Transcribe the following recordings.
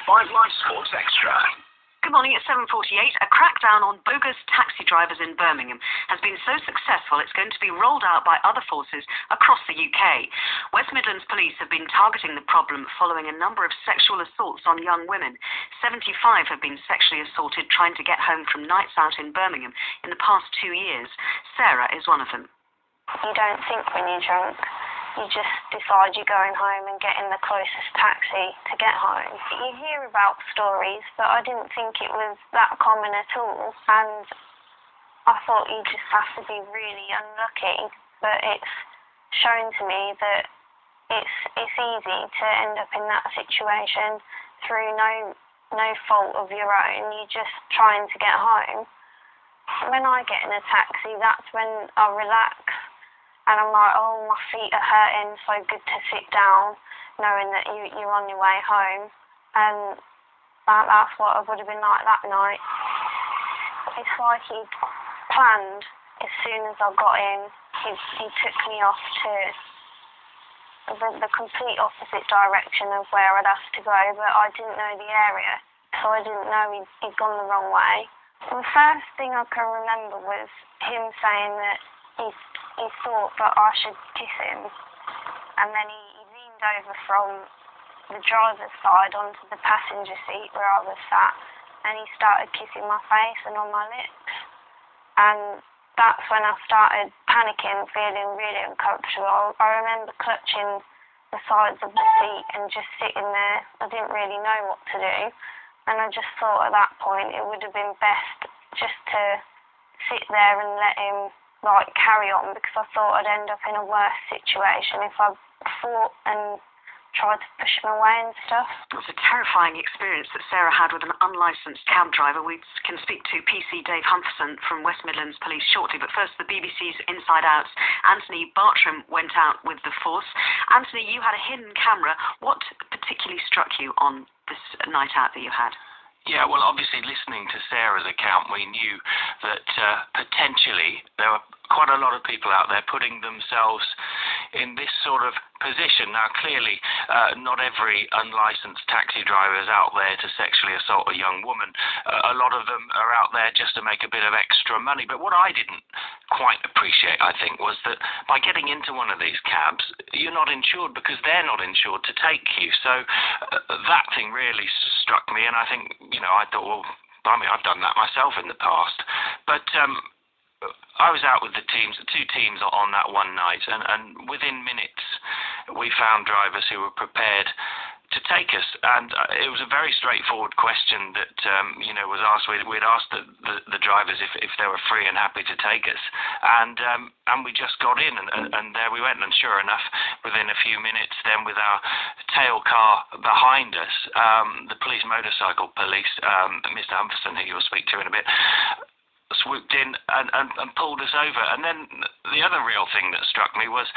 5 Live Sports Extra. Good morning, it's 7:48. A crackdown on bogus taxi drivers in Birmingham has been so successful it's going to be rolled out by other forces across the UK. West Midlands Police have been targeting the problem following a number of sexual assaults on young women. 75 have been sexually assaulted trying to get home from nights out in Birmingham in the past 2 years. Sarah is one of them. You don't think when you're drunk. You just decide you're going home and getting the closest taxi to get home. You hear about stories, but I didn't think it was that common at all. And I thought you just have to be really unlucky. But it's shown to me that it's easy to end up in that situation through no fault of your own. You're just trying to get home. When I get in a taxi, that's when I relax. And I'm like, oh, my feet are hurting, so good to sit down, knowing that you're on your way home. And that's what I would have been like that night. It's like he'd planned as soon as I got in. He took me off to the complete opposite direction of where I'd have to go, but I didn't know the area, so I didn't know he'd gone the wrong way. The first thing I can remember was him saying that he thought that I should kiss him, and then he leaned over from the driver's side onto the passenger seat where I was sat, and he started kissing my face and on my lips. And that's when I started panicking, feeling really uncomfortable. I remember clutching the sides of the seat and just sitting there. I didn't really know what to do, and I just thought at that point it would have been best just to sit there and let him carry on, because I thought I'd end up in a worse situation if I fought and tried to push him away and stuff. It was a terrifying experience that Sarah had with an unlicensed cab driver. We can speak to PC Dave Humphreys from West Midlands Police shortly, but first the BBC's Inside Out's Anthony Bartram went out with the force. Anthony, you had a hidden camera. What particularly struck you on this night out that you had? Yeah, well, obviously, listening to Sarah's account, we knew that potentially there were quite a lot of people out there putting themselves in this sort of position. Now, clearly, not every unlicensed taxi driver is out there to sexually assault a young woman. A lot of them are out there just to make a bit of extra money. But what I didn't quite appreciate, I think, was that by getting into one of these cabs, you're not insured because they're not insured to take you. So that thing really struck me, and I think, I thought, well, I've done that myself in the past. But I was out with the two teams on that one night, and within minutes we found drivers who were prepared to take us, and it was a very straightforward question that was asked. We'd asked the drivers if they were free and happy to take us, and we just got in, and there we went. And sure enough, within a few minutes, then with our tail car behind us, the motorcycle police, Mr. Humphreys, who you'll speak to in a bit, swooped in and pulled us over. And then the other real thing that struck me was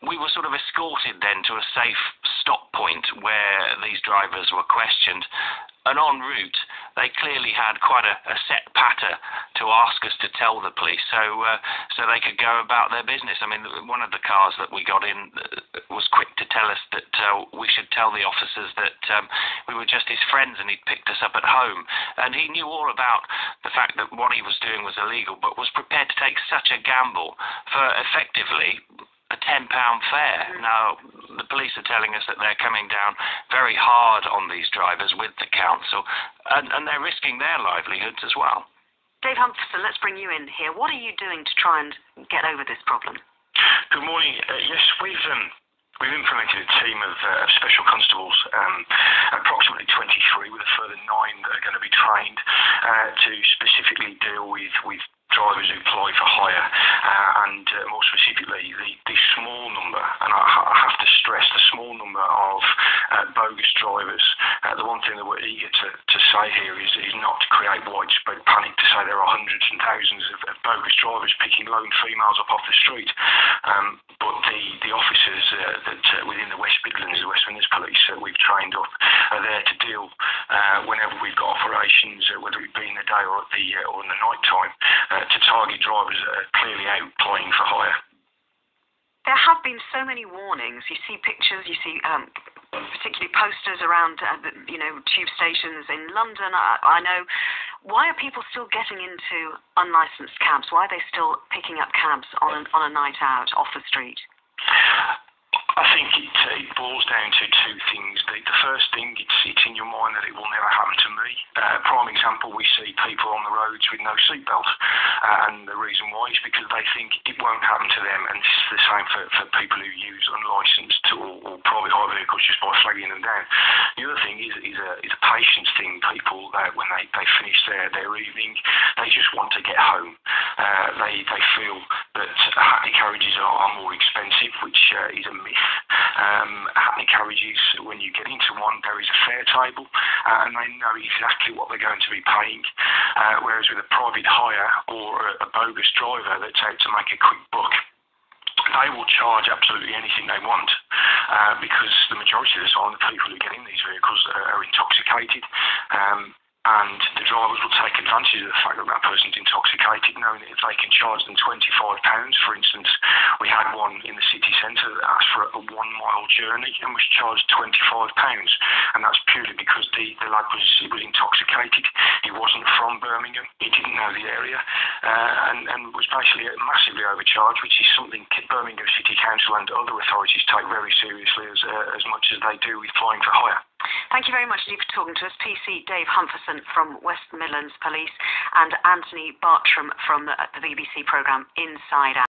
we were sort of escorted then to a safe stop point where these drivers were questioned, and en route they clearly had quite a set patter to ask us to tell the police so they could go about their business. I mean, one of the cars that we got in was quick to tell us that we should tell the officers that we were just his friends and he'd picked us up at home, and he knew all about the fact that what he was doing was illegal, but was prepared to take such a gamble for effectively a £10 fare. Now, the police are telling us that they're coming down very hard on these drivers with the council, and they're risking their livelihoods as well. Dave Humphreys, let's bring you in here. What are you doing to try and get over this problem? Good morning. Yes, we've implemented a team of special constables, approximately 23, with a further 9 that are going to be trained to specifically deal with drivers who apply for hire, and more specifically the small number, and I have to stress the small number of bogus drivers. The one thing that we're eager to say here is not to create widespread panic, to say there are hundreds and thousands of bogus drivers picking lone females up off the street, but the officers that within the West Midlands Police that we've trained up are there to deal whenever we've got operations, whether it be in the day or in the night time, to target drivers that are clearly out plying for hire. there have been so many warnings. You see pictures, you see particularly posters around, tube stations in London. I know. Why are people still getting into unlicensed cabs? Why are they still picking up cabs on a night out off the street? I think it boils down to two things. The first thing, it's in your mind that it will never happen to me. Prime example, we see people on the roads with no seatbelt, and the reason why is because they think it won't happen to them, and this is the same for people who use unlicensed or private hire vehicles just by flagging them down. The other thing is a patience thing. People, when they finish their evening, they just want to get home. They feel that hackney carriages are more expensive, which is a myth. Hackney carriages, when you get into one, there is a fare table, and they know exactly what they're going to be paying. Whereas with a private hire or a bogus driver that's out to make a quick buck, they will charge absolutely anything they want, because the majority of the time the people who get in these vehicles are intoxicated. And the drivers will take advantage of the fact that that person's intoxicated, knowing that if they can charge them £25, for instance, we had one in the city centre that asked for a 1 mile journey and was charged £25, and that's purely because the lad was intoxicated. He wasn't from Birmingham, he didn't know the area, and was basically massively overcharged, which is something Birmingham City Council and other authorities take very seriously, as much as they do with flying for hire. Thank you very much indeed for talking to us. PC Dave Humferson from West Midlands Police and Anthony Bartram from the BBC programme Inside Out.